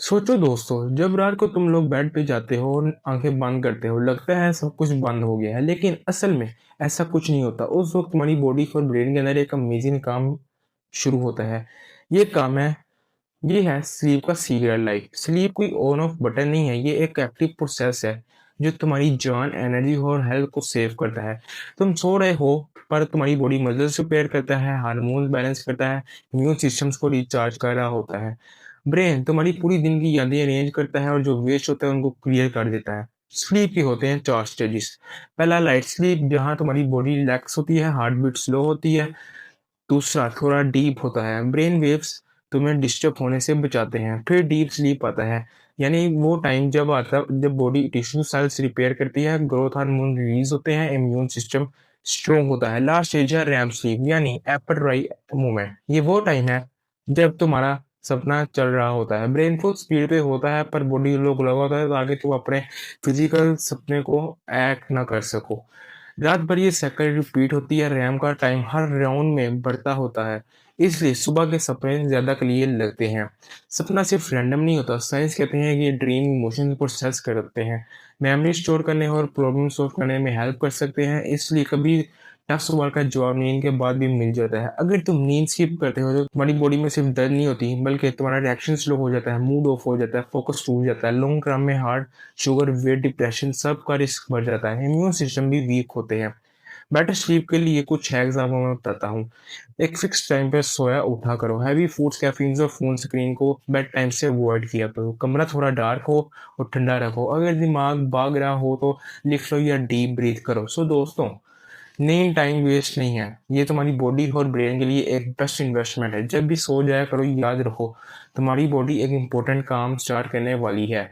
सोचो दोस्तों, जब रात को तुम लोग बेड पे जाते हो और आंखें बंद करते हो, लगता है सब कुछ बंद हो गया है, लेकिन असल में ऐसा कुछ नहीं होता। उस वक्त तुम्हारी बॉडी और ब्रेन के अंदर एक अमेजिंग काम शुरू होता है। ये काम है, ये है स्लीप का सीरियल लाइफ। स्लीप कोई ऑन ऑफ बटन नहीं है, ये एक एक्टिव प्रोसेस है जो तुम्हारी जान, एनर्जी और हेल्थ को सेव करता है। तुम सो रहे हो पर तुम्हारी बॉडी मसल्स रिपेयर करता है, हार्मोन बैलेंस करता है, इम्यून सिस्टम्स को रिचार्ज कर रहा होता है। ब्रेन तुम्हारी पूरी दिन की यादें अरेंज करता है और जो वेस्ट होता है उनको क्लियर कर देता है। स्लीप के होते हैं 4 स्टेजेस। पहला लाइट स्लीप, जहाँ तुम्हारी बॉडी रिलैक्स होती है, हार्ट बीट स्लो होती है। दूसरा थोड़ा डीप होता है, ब्रेन वेव्स तुम्हें डिस्टर्ब होने से बचाते हैं। फिर डीप स्लीप आता है, यानी वो टाइम जब आता है जब बॉडी टिश्यू सेल्स रिपेयर करती है, ग्रोथ हार्मोन रिलीज होते हैं, इम्यून सिस्टम स्ट्रोंग होता है। लास्ट स्टेज है रैम स्लीप, यानी एपर राई मूवमेंट। ये वो टाइम है जब तुम्हारा सपना चल रहा होता है, ब्रेन फुल स्पीड पे होता है पर बॉडी लोग लगा होता है ताकि तुम अपने फिजिकल सपने को एक्ट ना कर सको। रात भर ये साइकिल रिपीट होती है, रैम का टाइम हर राउंड में बढ़ता होता है, इसलिए सुबह के सपने ज्यादा क्लियर लगते हैं। सपना सिर्फ रैंडम नहीं होता, साइंस कहते हैं कि ये ड्रीम इमोशन प्रोसेस करते हैं, मेमोरी स्टोर करने और प्रॉब्लम सॉल्व करने में हेल्प कर सकते हैं। इसलिए कभी टफ सवाल का जवाब नींद के बाद भी मिल जाता है। अगर तुम नींद स्किप करते हो तो तुम्हारी बॉडी में सिर्फ दर्द नहीं होती, बल्कि तुम्हारा रिएक्शन स्लो हो जाता है, मूड ऑफ हो जाता है, फोकस टूट जाता है, लॉन्ग टर्म में हार्ट, शुगर, वेट, डिप्रेशन सब का रिस्क बढ़ जाता है, इम्यून सिस्टम भी वीक होते हैं। बेटर स्लीप के लिए कुछ हैक्स आपको मैं बताता हूँ। एक फिक्स टाइम पे सोया उठा करो, हैवी फूड्स, कैफीन और फोन स्क्रीन को बेड टाइम से अवॉइड किया करो, कमरा थोड़ा डार्क हो और ठंडा रखो, अगर दिमाग भाग रहा हो तो लिफ्ट लो या डीप ब्रीथ करो। सो दोस्तों, नींद टाइम वेस्ट नहीं है, ये तुम्हारी बॉडी और ब्रेन के लिए एक बेस्ट इन्वेस्टमेंट है। जब भी सो जाया करो, याद रखो तुम्हारी बॉडी एक इंपॉर्टेंट काम स्टार्ट करने वाली है।